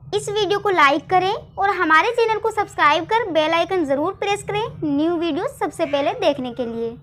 इस वीडियो को लाइक करें और हमारे चैनल को सब्सक्राइब कर बेल आइकन ज़रूर प्रेस करें न्यू वीडियो सबसे पहले देखने के लिए।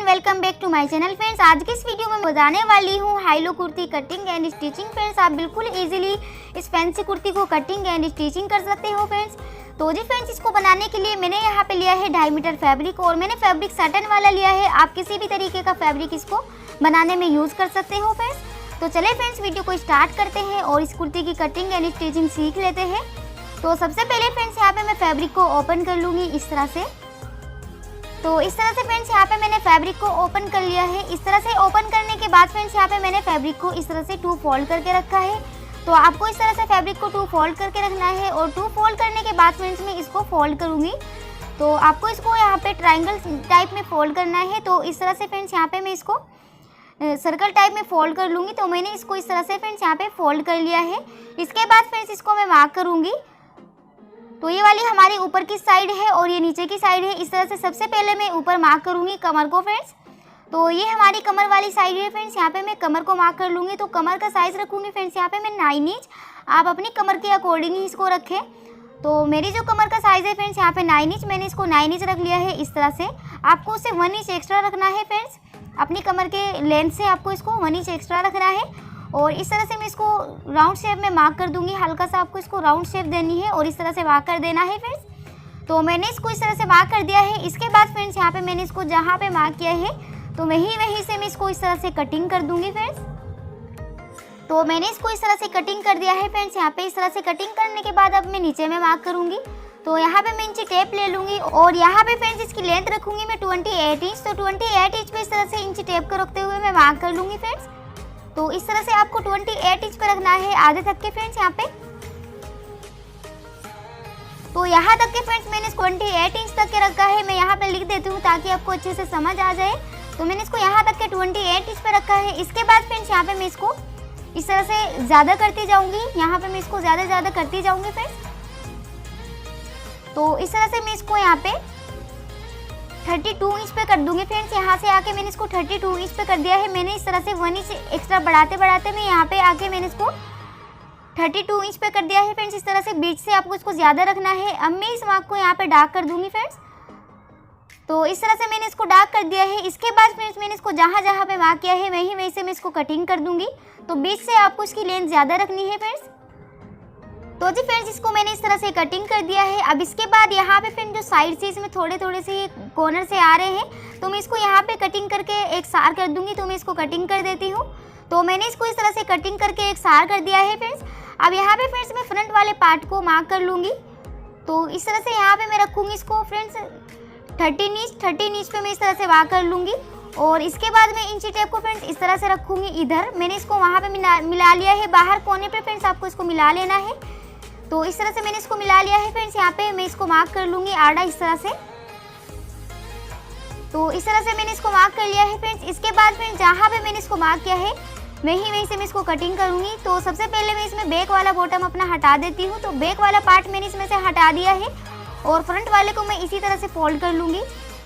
Welcome back to my channel friends. आज की इस वीडियो में बताने वाली हूँ high low kurti cutting and stitching. Friends, आप बिल्कुल इजीली इस फैंसी कुर्ती को कटिंग एंड स्टिचिंग कर सकते हो फ्रेंड्स। तो जी फ्रेंड्स, इसको बनाने के लिए मैंने यहाँ पे लिया है 2.5 मीटर फैब्रिक और मैंने फैब्रिक सैटिन वाला लिया है। आप किसी भी तरीके का फैब्रिक इसको बनाने में यूज़ कर सकते हो फ्रेंड्स। तो चले फ्रेंड्स, वीडियो को स्टार्ट करते हैं और इस कुर्ती की कटिंग एंड स्टिचिंग सीख लेते हैं। तो सबसे पहले फ्रेंड्स, यहाँ पे मैं फैब्रिक को ओपन कर लूँगी इस तरह से। तो इस तरह से फ्रेंड्स, यहाँ पे मैंने फैब्रिक को ओपन कर लिया है। इस तरह से ओपन करने के बाद फ्रेंड्स, यहाँ पे मैंने फैब्रिक को इस तरह से 2 फोल्ड करके रखा है। तो आपको इस तरह से फैब्रिक को 2 फोल्ड करके रखना है और 2 फोल्ड करने के बाद फ्रेंड्स मैं इसको फोल्ड करूँगी। तो आपको इसको यहाँ पे ट्राइंगल टाइप में फोल्ड करना है। तो इस तरह से फ्रेंड्स, यहाँ पे मैं इसको सर्कल टाइप में फोल्ड कर लूँगी। तो मैंने इसको इस तरह से फ्रेंड्स यहाँ पे फोल्ड कर लिया है। इसके बाद फ्रेंड्स, इसको मैं मार्क करूँगी। तो ये वाली हमारी ऊपर की साइड है और ये नीचे की साइड है। इस तरह से सबसे पहले मैं ऊपर मार्क करूँगी कमर को फ्रेंड्स। तो ये हमारी कमर वाली साइड है फ्रेंड्स। यहाँ पे मैं कमर को मार्क कर लूँगी। तो कमर का साइज़ रखूँगी फ्रेंड्स यहाँ पे मैं 9 इंच। आप अपनी कमर के अकॉर्डिंग ही इसको रखें। तो मेरी जो कमर का साइज़ है फ्रेंड्स यहाँ पे 9 इंच, मैंने इसको 9 इंच रख लिया है। इस तरह से आपको उससे 1 इंच एक्स्ट्रा रखना है फ्रेंड्स। अपनी कमर के लेंथ से आपको इसको 1 इंच एक्स्ट्रा रखना है। और इस तरह से मैं इसको राउंड शेप में मार्क कर दूंगी। हल्का सा आपको इसको राउंड शेप देनी है और इस तरह से मार्क कर देना है फ्रेंड्स। तो मैंने इसको इस तरह से मार्क कर दिया है। इसके बाद फ्रेंड्स, यहाँ पे मैंने इसको जहाँ पे मार्क किया है तो वहीं से मैं इसको इस तरह से कटिंग कर दूंगी फ्रेंड्स। तो मैंने इसको इस तरह से कटिंग कर दिया है फ्रेंड्स। यहाँ पे इस तरह से कटिंग करने के बाद अब मैं नीचे में मार्क करूँगी। तो यहाँ पे मैं इंची टेप ले लूँगी और यहाँ पे फ्रेंड्स इसकी लेंथ रखूँगी मैं 28 इंच। तो 28 इंच पे इस तरह से इंची टेप को रखते हुए मैं मार्क कर लूँगी फ्रेंड्स। तो इस तरह से आपको 28 इंच पे रखना है आधे तक के फ्रेंड्स यहाँ पे। तो यहाँ तक के फ्रेंड्स मैंने इसको 28 इंच तक के रखा है। मैं यहाँ पे लिख देती हूँ ताकि आपको अच्छे से समझ आ जाए। तो मैंने इसको यहाँ तक के 28 इंच पे रखा है। इसके बाद फ्रेंड्स, यहाँ पे मैं इसको इस तरह से ज़्यादा करती जाऊँगी। यहाँ पे मैं इसको ज़्यादा करती जाऊँगी फ्रेंड्स। तो इस तरह से मैं इसको यहाँ पे 32 इंच पे कर दूंगी फ्रेंड्स। यहाँ से आके मैंने इसको 32 इंच पे कर दिया है। मैंने इस तरह से 1 इंच एक्स्ट्रा बढ़ाते मैं यहाँ पे आके मैंने इसको 32 इंच पे कर दिया है फ्रेंड्स। इस तरह से बीच से आपको इसको ज़्यादा रखना है। अब मैं इस मार्क को यहाँ पे डार्क कर दूंगी फ्रेंड्स। तो इस तरह से मैंने इसको डार्क कर दिया है। इसके बाद फ्रेंड्स, मैंने इसको जहाँ पे मार्क किया है वहीं से मैं इसको कटिंग कर दूंगी। तो बीच से आपको इसकी लेंथ ज़्यादा रखनी है फ्रेंड्स। तो जी फ्रेंड्स, इसको मैंने इस तरह से कटिंग कर दिया है। अब इसके बाद यहाँ पे फ्रेंड्स जो साइड से इसमें थोड़े से कॉर्नर से आ रहे हैं तो मैं इसको यहाँ पे कटिंग करके एक सार कर दूंगी। तो मैं इसको कटिंग कर देती हूँ। तो मैंने इसको इस तरह से कटिंग करके एक सार कर दिया है फ्रेंड्स। अब यहाँ पे फ्रेंड्स मैं फ्रंट वाले पार्ट को मार्क कर लूँगी। तो इस तरह से यहाँ पे मैं रखूँगी इसको फ्रेंड्स 13 इंच पे मैं इस तरह से मार्क कर लूँगी। और इसके बाद मैं इंची टेप को फ्रेंड्स इस तरह से रखूँगी इधर। मैंने इसको वहाँ पे मिला लिया है। बाहर कोने पे फ्रेंड्स आपको इसको मिला लेना है। तो इस तरह से मैंने इसको मिला लिया है फ्रेंड्स। यहाँ पे मैं इसको मार्क कर लूँगी आड़ा इस तरह से। तो इस तरह से मैंने इसको मार्क कर लिया है फ्रेंड्स। इसके बाद फ्रेंड्स जहाँ पे मैंने इसको मार्क किया है वहीं से मैं इसको कटिंग करूँगी। तो सबसे पहले मैं इसमें बैक वाला बॉटम अपना हटा देती हूँ। तो बैक वाला पार्ट मैंने इसमें से हटा दिया है और फ्रंट वाले को मैं इसी तरह से फोल्ड कर लूँगी।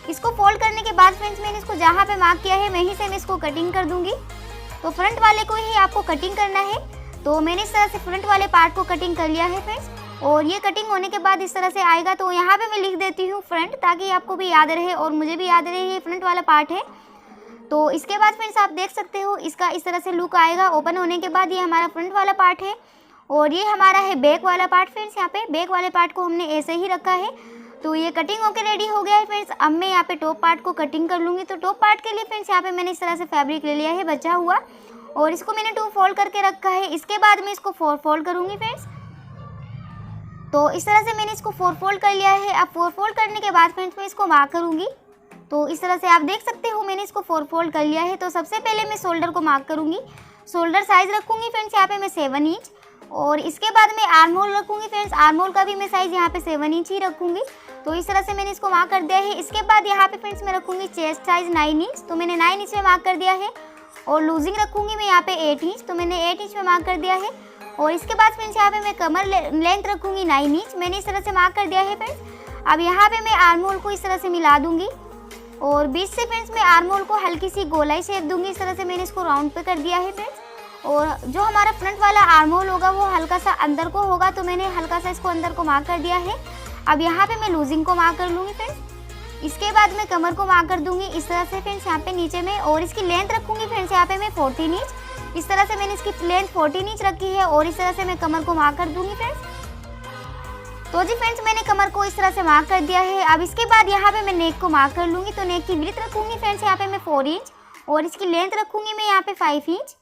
इसको फोल्ड करने के बाद फ्रेंड्स मैंने इसको जहाँ पे मार्क किया है वहीं से मैं इसको कटिंग कर दूँगी। तो फ्रंट वाले को ही आपको कटिंग करना है। तो मैंने इस तरह से फ्रंट वाले पार्ट को कटिंग कर लिया है फ्रेंड्स। और ये कटिंग होने के बाद इस तरह से आएगा। तो यहाँ पे मैं लिख देती हूँ फ्रंट, ताकि आपको भी याद रहे और मुझे भी याद रहे ये फ्रंट वाला पार्ट है। तो इसके बाद फ्रेंड्स आप देख सकते हो इसका इस तरह से लुक आएगा। ओपन होने के बाद ये हमारा फ्रंट वाला पार्ट है और ये हमारा है बैक वाला पार्ट फ्रेंड्स। यहाँ पे बैक वाले पार्ट को हमने ऐसे ही रखा है। तो ये कटिंग होके रेडी हो गया है फ्रेंड्स। अब मैं यहाँ पे टॉप पार्ट को कटिंग कर लूँगी। तो टॉप पार्ट के लिए फ्रेंड्स यहाँ पे मैंने इस तरह से फैब्रिक ले लिया है बचा हुआ और इसको मैंने 2 फोल्ड करके रखा है। इसके बाद मैं इसको 4 फोल्ड करूँगी फ्रेंड्स। तो इस तरह से मैंने इसको 4 फोल्ड कर लिया है। अब 4 फोल्ड करने के बाद फ्रेंड्स मैं इसको मार्क करूँगी। तो इस तरह से आप देख सकते हो मैंने इसको 4 फोल्ड कर लिया है। तो सबसे पहले मैं शोल्डर को मार्क करूँगी। शोल्डर साइज़ रखूँगी फ्रेंड्स यहाँ पे मैं 7 इंच और इसके बाद मैं आर्म होल रखूँगी फ्रेंड्स। आर्म होल का भी मैं साइज़ यहाँ पे 7 इंच ही रखूँगी। तो इस तरह से मैंने इसको मार्क कर दिया है। इसके बाद यहाँ पे फ्रेंड्स मैं रखूँगी चेस्ट साइज़ 9 इंच। तो मैंने 9 इंच में मार्क कर दिया है और लूजिंग रखूँगी मैं यहाँ पे 8 इंच। तो मैंने 8 इंच में मार्क कर दिया है। और इसके बाद फ्रेंड्स यहाँ पे मैं कमर लेंथ रखूँगी 9 इंच। मैंने इस तरह से मार्क कर दिया है फ्रेंड्स। अब यहाँ पे मैं आर्म होल को इस तरह से मिला दूँगी और बीच से फ्रेंड्स मैं आर्म होल को हल्की सी गोलाई शेप दूँगी। इस तरह से मैंने इसको राउंड पे कर दिया है फ्रेंड्स। और जो हमारा फ्रंट वाला आर्म होल होगा वो हल्का सा अंदर को होगा। तो मैंने हल्का सा इसको अंदर को मार्क कर दिया है। अब यहाँ पे मैं लूजिंग को मार्क कर लूँगी फ्रेंड्स। इसके बाद मैं कमर को मार्क कर दूँगी इस तरह से फ्रेंड्स यहाँ पे नीचे में। और इसकी लेंथ रखूँगी फ्रेंड्स यहाँ पे मैं 14 इंच। इस तरह से मैंने इसकी लेंथ 14 इंच रखी है और इस तरह से मैं कमर को मार्क कर दूँगी फ्रेंड्स। तो जी फ्रेंड्स मैंने कमर को इस तरह से मार्क कर दिया है। अब इसके बाद यहाँ पे मैं नेक को मार्क कर लूँगी। तो नेक की विड्थ रखूँगी फ्रेंड्स यहाँ पे मैं 4 इंच और इसकी लेंथ रखूँगी मैं यहाँ पे 5 इंच।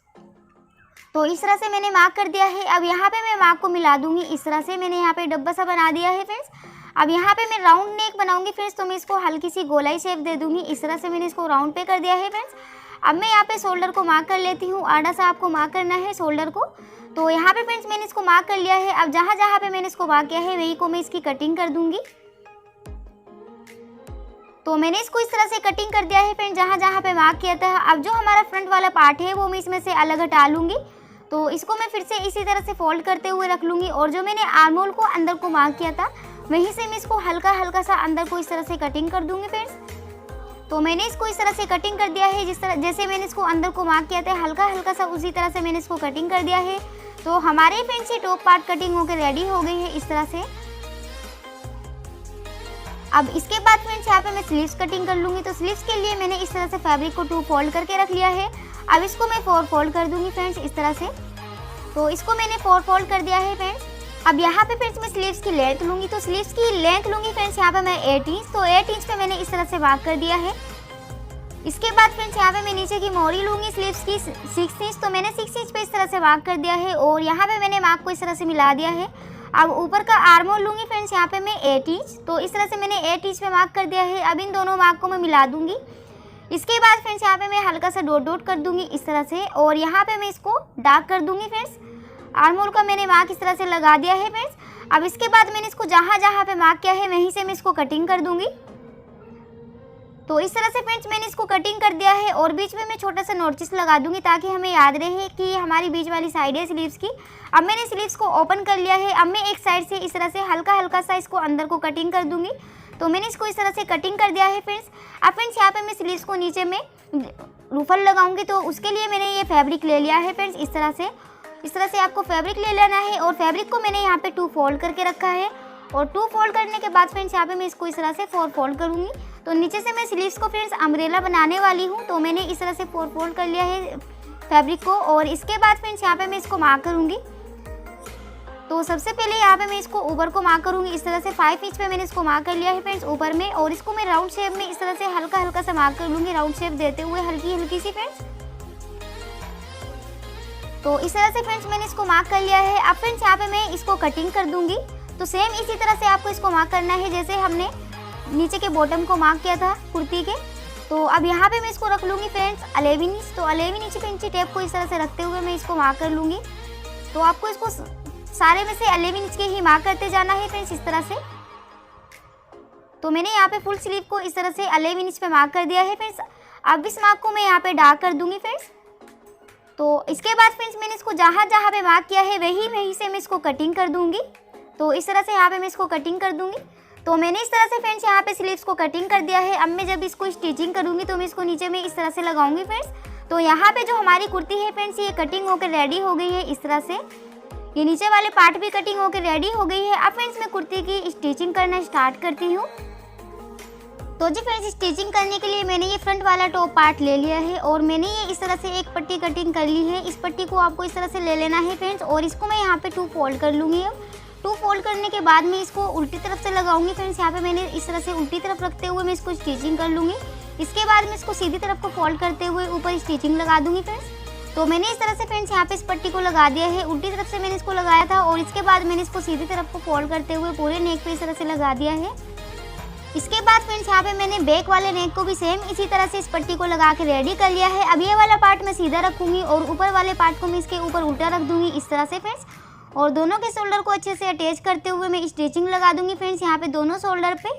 तो इस तरह से मैंने मार्क कर दिया है। अब यहाँ पे मैं मार्क को मिला दूँगी इस तरह से। मैंने यहाँ पे डब्बा सा बना दिया है फ्रेंड्स। अब यहाँ पे मैं राउंड नेक बनाऊँगी फ्रेंड्स। तो मैं इसको हल्की सी गोलाई शेप दे दूँगी। इस तरह से मैंने इसको राउंड पे कर दिया है फ्रेंड्स। अब मैं यहाँ पे शोल्डर को मार्क कर लेती हूँ। आड़ा सा आपको मार्क करना है शोल्डर को। तो यहाँ पे फ्रेंड्स मैंने इसको मार्क कर लिया है। अब जहाँ जहाँ पे मैंने इसको मार्क किया है वहीं को मैं इसकी कटिंग कर दूँगी। तो मैंने इसको इस तरह से कटिंग कर दिया है फ्रेंड्स जहाँ जहाँ पे मार्क किया था। अब जो हमारा फ्रंट वाला पार्ट है वो मैं इसमें से अलग हटा लूँगी। तो इसको मैं फिर से इसी तरह से फोल्ड करते हुए रख लूँगी। और जो मैंने आर्म होल को अंदर को मार्क किया था वहीं से मैं इसको हल्का हल्का सा अंदर को इस तरह से कटिंग कर दूँगी फ्रेंड्स। तो मैंने इसको इस तरह से कटिंग कर दिया है। जिस तरह जैसे मैंने इसको अंदर को मार्क किया था हल्का हल्का सा उसी तरह से मैंने इसको कटिंग कर दिया है। तो हमारे फ्रेंड्स ये टॉप पार्ट कटिंग होकर रेडी हो गई है इस तरह से। अब इसके बाद फ्रेंड्स यहाँ पे मैं स्लीव्स कटिंग कर लूँगी। तो स्लीव्स के लिए मैंने इस तरह से फैब्रिक को 2 फोल्ड करके रख लिया है। अब इसको मैं 4 फोल्ड कर दूँगी फ्रेंड्स इस तरह से। तो इसको मैंने 4 फोल्ड कर दिया है फ्रेंड्स। अब यहाँ पे फ्रेंड्स मैं स्लीव्स की लेंथ लूँगी। तो स्लीव्स की लेंथ लूँगी फ्रेंड्स यहाँ पे मैं 8 इंच। तो 8 इंच पे मैंने इस तरह से मार्क कर दिया है। इसके बाद फ्रेंड्स यहाँ पे मैं नीचे की मोरी लूँगी स्लीव्स की 6 इंच। तो मैंने 6 इंच पे इस तरह से मार्क कर दिया है और यहाँ पे मैंने मार्क को इस तरह से मिला दिया है। अब ऊपर का आर्म होल लूँगी फ्रेंड्स यहाँ पे मैं 8 इंच। तो इस तरह से मैंने 8 इंच पे मार्क कर दिया है। अब इन दोनों मार्क को मैं मिला दूँगी। इसके बाद फ्रेंड्स यहाँ पे मैं हल्का सा डॉट डॉट कर दूँगी इस तरह से और यहाँ पे मैं इसको डार्क कर दूँगी फ्रेंड्स। आर्म होल का मैंने मार्क इस तरह से लगा दिया है फ्रेंड्स। अब इसके बाद मैंने इसको जहाँ जहाँ पे मार्क किया है वहीं से मैं इसको कटिंग कर दूँगी। तो इस तरह से फ्रेंड्स मैंने इसको कटिंग कर दिया है और बीच में मैं छोटा सा नोटिस लगा दूंगी ताकि हमें याद रहे कि हमारी बीच वाली साइड है स्लीव्स की। अब मैंने स्लीव्स को ओपन कर लिया है। अब मैं एक साइड से इस तरह से हल्का हल्का सा इसको अंदर को कटिंग कर दूंगी। तो मैंने इसको इस तरह से कटिंग कर दिया है फ्रेंड्स। अब फ्रेंड्स यहाँ पे मैं स्लीव्स को नीचे में रूफल लगाऊंगी। तो उसके लिए मैंने ये फैब्रिक ले लिया है फ्रेंड्स इस तरह से आपको फैब्रिक ले लेना है। और फैब्रिक को मैंने यहाँ पे 2 फोल्ड करके रखा है और 2 फोल्ड करने के बाद फ्रेंड्स यहाँ पे मैं इसको इस तरह से 4 फोल्ड करूँगी। तो नीचे से मैं स्लीव्स को फ्रेंड्स अम्ब्रेला बनाने वाली हूँ। तो मैंने इस तरह से 4 फोल्ड कर लिया है फैब्रिक को और इसके बाद फ्रेंड्स यहाँ पे मैं इसको मार्क करूँगी। तो सबसे पहले यहाँ पे मैं इसको ऊपर को मार्क करूँगी इस तरह से 5 इंच पे मैंने इसको मार्क कर लिया है फ्रेंड्स ऊपर में। और इसको मैं राउंड शेप में इस तरह से हल्का हल्का सा मार्क कर लूँगी राउंड शेप देते हुए हल्की हल्की सी फ्रेंड्स। तो इस तरह से फ्रेंड्स मैंने इसको मार्क कर लिया है। अब फ्रेंड्स यहाँ पे मैं इसको कटिंग कर दूँगी। तो सेम इसी तरह से आपको इसको मार्क करना है जैसे हमने नीचे के बॉटम को मार्क किया था कुर्ती के। तो अब यहाँ पे मैं इसको रख लूँगी फ्रेंड्स 11 इंच। तो 11 इंच पे इंची टेप को इस तरह से रखते हुए मैं इसको मार्क कर लूँगी। तो आपको इसको सारे में से 11 इंच के ही मार्क करते जाना है फ्रेंड्स, इस तरह से। तो मैंने यहाँ पे फुल स्लीव को इस तरह से 11 इंच पे मार्क कर दिया है फ्रेंड्स। अब इस मार्क को मैं यहाँ पे डार्क कर दूंगी फ्रेंड्स। तो इसके बाद फ्रेंड्स मैंने इसको जहाँ जहाँ पे मार्क किया है वहीं से मैं इसको कटिंग कर दूंगी। तो इस तरह से यहाँ पे मैं इसको कटिंग कर दूंगी। तो मैंने इस तरह से फ्रेंड्स यहाँ पे स्लीव्स को कटिंग कर दिया है। अब मैं जब इसको स्टिचिंग करूँगी तो मैं इसको नीचे में इस तरह से लगाऊंगी फ्रेंड्स। तो यहाँ पे जो हमारी कुर्ती है फ्रेंड्स, ये कटिंग होकर रेडी हो गई है इस तरह से। ये नीचे वाले पार्ट भी कटिंग होकर रेडी हो गई है। अब फ्रेंड्स मैं कुर्ती की स्टिचिंग करना स्टार्ट करती हूँ। तो जी फ्रेंड्स, स्टिचिंग करने के लिए मैंने ये फ्रंट वाला टॉप पार्ट ले लिया है और मैंने ये इस तरह से एक पट्टी कटिंग कर ली है। इस पट्टी को आपको इस तरह से ले लेना है फ्रेंड्स और इसको मैं यहाँ पे 2 फोल्ड कर लूँगी। अब 2 फोल्ड करने के बाद मैं इसको उल्टी तरफ से लगाऊंगी फ्रेंड्स। यहाँ पे मैंने इस तरह से उल्टी तरफ रखते हुए मैं इसको स्टिचिंग कर लूँगी। इसके बाद मैं इसको सीधी तरफ को फोल्ड करते हुए ऊपर स्टिचिंग लगा दूँगी फ्रेंड्स। तो मैंने इस तरह से फ्रेंड्स यहाँ पे इस पट्टी को लगा दिया है। उल्टी तरफ से मैंने इसको लगाया था और इसके बाद मैंने इसको सीधी तरफ को फोल्ड करते हुए पूरे नेक पे इस तरह से लगा दिया है। इसके बाद फ्रेंड्स यहाँ पे मैंने बैक वाले नेक को भी सेम इसी तरह से इस पट्टी को लगा के रेडी कर लिया है। अब ये वाला पार्ट मैं सीधा रखूंगी और ऊपर वाले पार्ट को मैं इसके ऊपर उल्टा रख दूंगी इस तरह से फ्रेंड्स। और दोनों के शोल्डर को अच्छे से अटैच करते हुए मैं स्टिचिंग लगा दूंगी फ्रेंड्स यहाँ पे दोनों शोल्डर पे।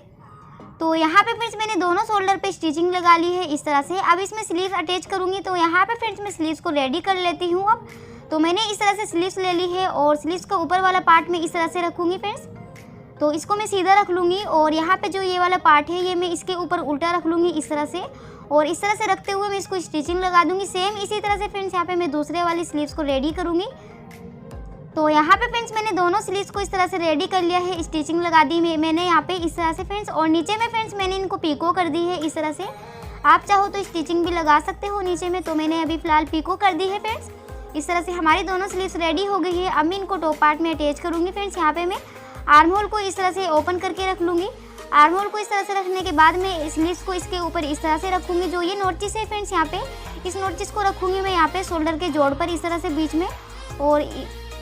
तो यहाँ पे फ्रेंड्स मैंने दोनों शोल्डर पे स्टिचिंग लगा ली है इस तरह से। अब इसमें स्लीव्स अटैच करूँगी। तो यहाँ पे फ्रेंड्स मैं स्लीव्स को रेडी कर लेती हूँ। अब तो मैंने इस तरह से स्लीव्स ले ली है और स्लीव्स का ऊपर वाला पार्ट में इस तरह से रखूँगी फ्रेंड्स। तो इसको मैं सीधा रख लूँगी और यहाँ पे जो ये वाला पार्ट है ये मैं इसके ऊपर उल्टा रख लूँगी इस तरह से। और इस तरह से रखते हुए मैं इसको स्टिचिंग लगा दूँगी। सेम इसी तरह से फ्रेंड्स यहाँ पे मैं दूसरे वाली स्लीव्स को रेडी करूँगी। तो यहाँ पे फ्रेंड्स मैंने दोनों स्लीव्स को इस तरह से रेडी कर लिया है, स्टिचिंग लगा दी मैंने यहाँ पे इस तरह से फ्रेंड्स। और नीचे में फ्रेंड्स मैंने इनको पीको कर दी है इस तरह से। आप चाहो तो स्टिचिंग भी लगा सकते हो नीचे में। तो मैंने अभी फ़िलहाल पीको कर दी है फ्रेंड्स। इस तरह से हमारी दोनों स्लीव्स रेडी हो गई है। अब मैं इनको टॉप पार्ट में अटैच करूँगी फ्रेंड्स। यहाँ पे मैं आर्म होल को इस तरह से ओपन करके रख लूँगी। आर्म होल को इस तरह से रखने के बाद मैं स्लीव्स को इसके ऊपर इस तरह से रखूँगी। जो ये नोटिस है फ्रेंड्स यहाँ पे, इस नोटिस को रखूँगी मैं यहाँ पे शोल्डर के जोड़ पर इस तरह से बीच में। और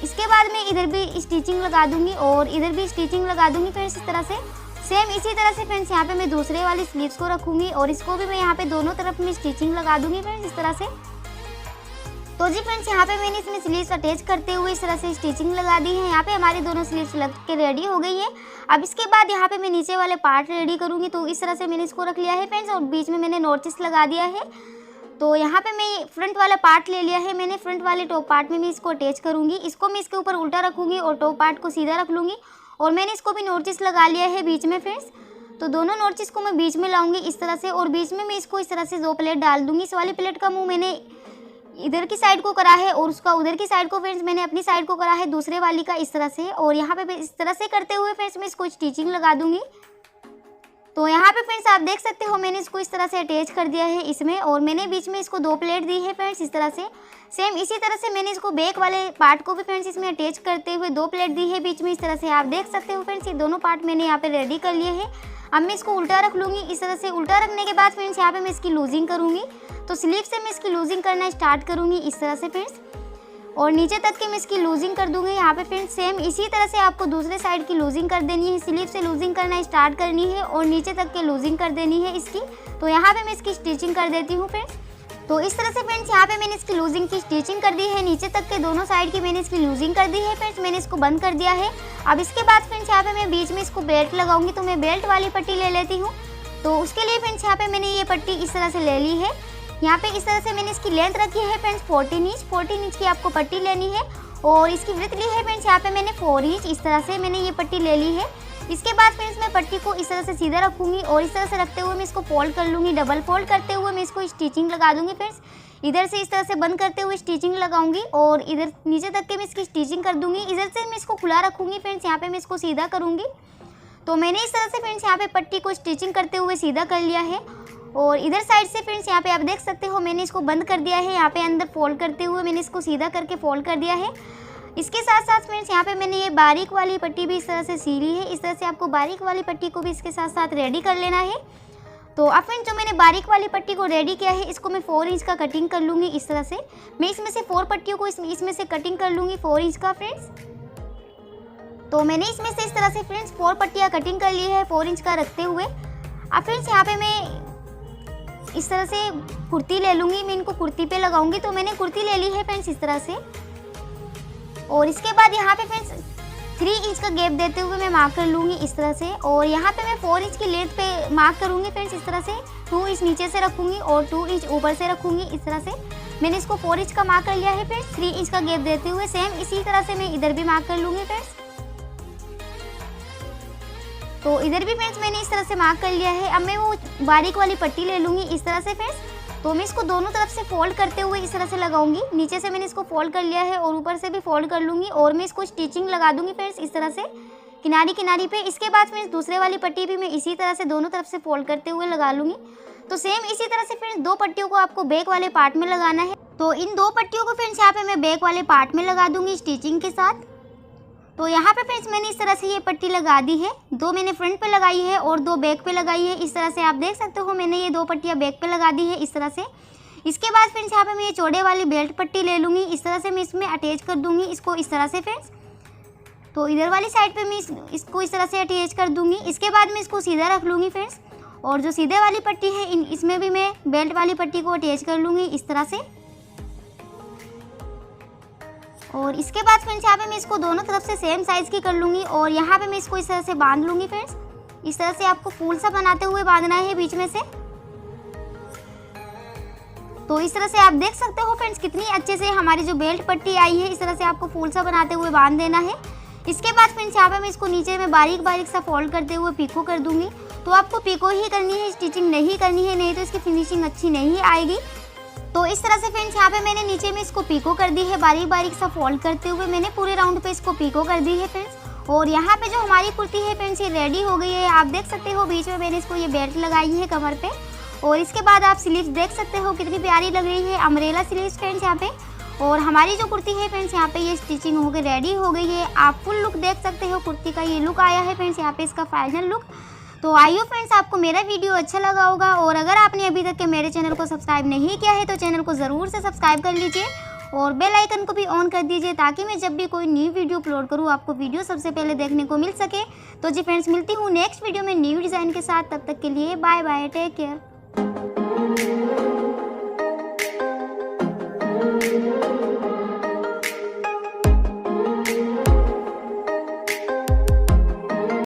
इसके बाद मैं इधर भी स्टिचिंग लगा दूँगी और इधर भी स्टिचिंग लगा दूँगी फ्रेंड्स इस तरह से। सेम इसी तरह से फ्रेंड्स यहाँ पे मैं दूसरे वाली स्लीव्स को रखूँगी और इसको भी मैं यहाँ पे दोनों तरफ में स्टिचिंग लगा दूँगी फ्रेंड्स इस तरह से। तो जी फ्रेंड्स यहाँ पे मैंने इसमें स्लीव्स अटैच करते हुए इस तरह से स्टिचिंग लगा दी है। यहाँ पे हमारी दोनों स्लीव्स लग के रेडी हो गई है। अब इसके बाद यहाँ पे मैं नीचे वाले पार्ट रेडी करूँगी। तो इस तरह से मैंने इसको रख लिया है फ्रेंड्स और बीच में मैंने नोटिस लगा दिया है। तो यहाँ पे मैं फ्रंट वाला पार्ट ले लिया है मैंने। फ्रंट वाले टॉप पार्ट में मैं इसको अटैच करूँगी। इसको मैं इसके ऊपर उल्टा रखूँगी और टॉप पार्ट को सीधा रख लूँगी। और मैंने इसको भी नोटिस लगा लिया है बीच में फ्रेंड्स। तो दोनों नोटिस को मैं बीच में लाऊंगी इस तरह से और बीच में मैं इसको इस तरह से 2 प्लेट डाल दूँगी। इस वाली प्लेट का मुँह मैंने इधर की साइड को करा है और उसका उधर की साइड को फ्रेंड्स मैंने अपनी साइड को करा है दूसरे वाली का इस तरह से। और यहाँ पे इस तरह से करते हुए फ्रेंड्स मैं इसको स्टिचिंग लगा दूँगी। तो यहाँ पे फ्रेंड्स आप देख सकते हो मैंने इसको इस तरह से अटैच कर दिया है इसमें। और मैंने बीच में इसको 2 प्लेट दी है फ्रेंड्स इस तरह से। सेम इसी तरह से मैंने इसको बैक वाले पार्ट को भी फ्रेंड्स इसमें अटैच करते हुए 2 प्लेट दी है बीच में इस तरह से। आप देख सकते हो फ्रेंड्स ये दोनों पार्ट मैंने यहाँ पे रेडी कर लिए हैं। अब मैं इसको उल्टा रख लूँगी इस तरह से। उल्टा रखने के बाद फ्रेंड्स यहाँ पे मैं इसकी लूजिंग करूँगी। तो स्लीव से मैं इसकी लूजिंग करना स्टार्ट करूँगी इस तरह से फ्रेंड्स। और नीचे तक की मैं इसकी लूजिंग कर दूँगी यहाँ पे फ्रेंड्स। सेम इसी तरह से आपको दूसरे साइड की लूजिंग कर देनी है। स्लीव से लूजिंग करना स्टार्ट करनी है और नीचे तक की लूजिंग कर देनी है इसकी। तो यहाँ पे मैं इसकी स्टिचिंग कर देती हूँ फ्रेंड्स। तो इस तरह से फ्रेंड्स यहाँ पे मैंने इसकी लूजिंग की स्टिचिंग कर दी है। नीचे तक के दोनों साइड की मैंने इसकी लूजिंग कर दी है फ्रेंड्स। मैंने इसको बंद कर दिया है। अब इसके बाद फ्रेंड्स यहाँ पे मैं बीच में इसको बेल्ट लगाऊंगी। तो मैं बेल्ट वाली पट्टी ले लेती हूँ। तो उसके लिए फ्रेंड्स यहाँ पे मैंने ये पट्टी इस तरह से ले ली है। यहाँ पे इस तरह से मैंने इसकी लेंथ रखी है फ्रेंड्स 14 इंच की आपको पट्टी लेनी है। और इसकी विड्थ ली है फ्रेंड्स यहाँ पे मैंने 4 इंच। इस तरह से मैंने ये पट्टी ले ली है। इसके बाद फ्रेंड्स मैं पट्टी को इस तरह से सीधा रखूँगी और इस तरह से रखते हुए मैं इसको फोल्ड कर लूँगी। डबल फोल्ड करते हुए मैं इसको स्टिचिंग लगा दूँगी फ्रेंड्स। इधर से इस तरह से बंद करते हुए स्टिचिंग लगाऊंगी और इधर नीचे तक के मैं इसकी स्टिचिंग कर दूँगी। इधर से मैं इसको खुला रखूँगी फ्रेंड्स। यहाँ पे मैं इसको सीधा करूँगी। तो मैंने इस तरह से फ्रेंड्स यहाँ पे पट्टी को स्टिचिंग करते हुए सीधा कर लिया है। और इधर साइड से फ्रेंड्स यहाँ पे आप देख सकते हो मैंने इसको बंद कर दिया है। यहाँ पे अंदर फोल्ड करते हुए मैंने इसको सीधा करके फोल्ड कर दिया है। इसके साथ साथ फ्रेंड्स यहाँ पे मैंने ये बारीक वाली पट्टी भी इस तरह से सी ली है। इस तरह से आपको बारीक वाली पट्टी को भी इसके साथ साथ रेडी कर लेना है। तो अब फ्रेंड्स जो मैंने बारीक वाली पट्टी को रेडी किया है इसको मैं 4 इंच का कटिंग कर लूँगी इस तरह से। मैं इसमें से 4 पट्टियों को इसमें से कटिंग कर लूँगी 4 इंच का फ्रेंड्स। तो मैंने इसमें से इस तरह से फ्रेंड्स 4 पट्टियाँ कटिंग कर ली है 4 इंच का रखते हुए। अब फ्रेंड्स यहाँ पे मैं इस तरह से कुर्ती ले लूँगी। मैं इनको कुर्ती पे लगाऊंगी। तो मैंने कुर्ती ले ली है फ्रेंड्स इस तरह से। और इसके बाद यहाँ पे फ्रेंड्स 3 इंच का गैप देते हुए मैं मार्क कर लूँगी इस तरह से। और यहाँ पे मैं 4 इंच की लेंथ पे मार्क करूँगी फ्रेंड्स इस तरह से। 2 इंच नीचे से रखूँगी और 2 इंच ऊपर से रखूँगी इस तरह से। मैंने इसको 4 इंच का मार्क कर लिया है फ्रेंड्स 3 इंच का गैप देते हुए। सेम इसी तरह से मैं इधर भी मार्क कर लूँगी फ्रेंड्स। तो इधर भी फ्रेंड्स मैंने इस तरह से मार्क कर लिया है। अब मैं वो बारीक वाली पट्टी ले लूँगी इस तरह से फ्रेंड्स। तो मैं इसको दोनों तरफ से फोल्ड करते हुए इस तरह से लगाऊंगी। नीचे से मैंने इसको फोल्ड कर लिया है और ऊपर से भी फोल्ड कर लूँगी और मैं इसको स्टिचिंग लगा दूँगी फ्रेंड्स इस तरह से किनारी किनारी पे। इसके बाद फ्रेंड्स दूसरे वाली पट्टी भी मैं इसी तरह से दोनों तरफ से फोल्ड करते हुए लगा लूँगी। तो सेम इसी तरह से फ्रेंड्स 2 पट्टियों को आपको बैक वाले पार्ट में लगाना है। तो इन 2 पट्टियों को फ्रेंड्स यहाँ पे मैं बैक वाले पार्ट में लगा दूँगी स्टिचिंग के साथ। तो यहाँ पे फ्रेंड्स मैंने इस तरह से ये पट्टी लगा दी है। 2 मैंने फ्रंट पे लगाई है और 2 बैक पे लगाई है। इस तरह से आप देख सकते हो मैंने ये 2 पट्टियाँ बैक पे लगा दी है इस तरह से। इसके बाद फ्रेंड्स यहाँ पे मैं ये चौड़े वाली बेल्ट पट्टी ले लूँगी। इस तरह से मैं इसमें अटैच कर दूँगी इसको इस तरह से फ्रेंड्स। तो इधर वाली साइड पे मैं इसको इस तरह से अटैच कर दूँगी। इसके बाद मैं इसको सीधा रख लूँगी फ्रेंड्स। और जो सीधे वाली पट्टी है इसमें भी मैं बेल्ट वाली पट्टी को अटैच कर लूँगी इस तरह से। और इसके बाद फ्रेंड्स यहाँ पे मैं इसको दोनों तरफ से सेम साइज़ की कर लूँगी और यहाँ पे मैं इसको इस तरह से बांध लूँगी फ्रेंड्स। इस तरह से आपको फूल सा बनाते हुए बांधना है बीच में से। तो इस तरह से आप देख सकते हो फ्रेंड्स कितनी अच्छे से हमारी जो बेल्ट पट्टी आई है। इस तरह से आपको फूल सा बनाते हुए बांध देना है। इसके बाद फ्रेंड्स यहाँ पे मैं इसको नीचे में बारीक बारीक सा फोल्ड करते हुए पिको कर दूंगी। तो आपको पिको ही करनी है, स्टिचिंग नहीं करनी है, नहीं तो इसकी फिनिशिंग अच्छी नहीं आएगी। तो इस तरह से फ्रेंड्स यहाँ पे मैंने नीचे में इसको पिको कर दी है। बारीक बारीक सा फोल्ड करते हुए मैंने पूरे राउंड पे इसको पिको कर दी है फ्रेंड्स। और यहाँ पे जो हमारी कुर्ती है फ्रेंड्स ये रेडी हो गई है। आप देख सकते हो बीच में मैंने इसको ये बेल्ट लगाई है कमर पे। और इसके बाद आप स्लीव्स देख सकते हो कितनी प्यारी लग रही है, अम्ब्रेला स्लीव्स फ्रेंड्स यहाँ पे। और हमारी जो कुर्ती है फ्रेंड्स यहाँ पे ये स्टिचिंग होकर रेडी हो गई है। आप फुल लुक देख सकते हो कुर्ती का, ये लुक आया है फ्रेंड्स यहाँ पे इसका फाइनल लुक। तो आई होप फ्रेंड्स आपको मेरा वीडियो अच्छा लगा होगा। और अगर आपने अभी तक के मेरे चैनल को सब्सक्राइब नहीं किया है तो चैनल को ज़रूर से सब्सक्राइब कर लीजिए और बेल आइकन को भी ऑन कर दीजिए ताकि मैं जब भी कोई न्यू वीडियो अपलोड करूँ आपको वीडियो सबसे पहले देखने को मिल सके। तो जी फ्रेंड्स मिलती हूँ नेक्स्ट वीडियो में न्यू डिज़ाइन के साथ। तब तक के लिए बाय बाय, टेक केयर।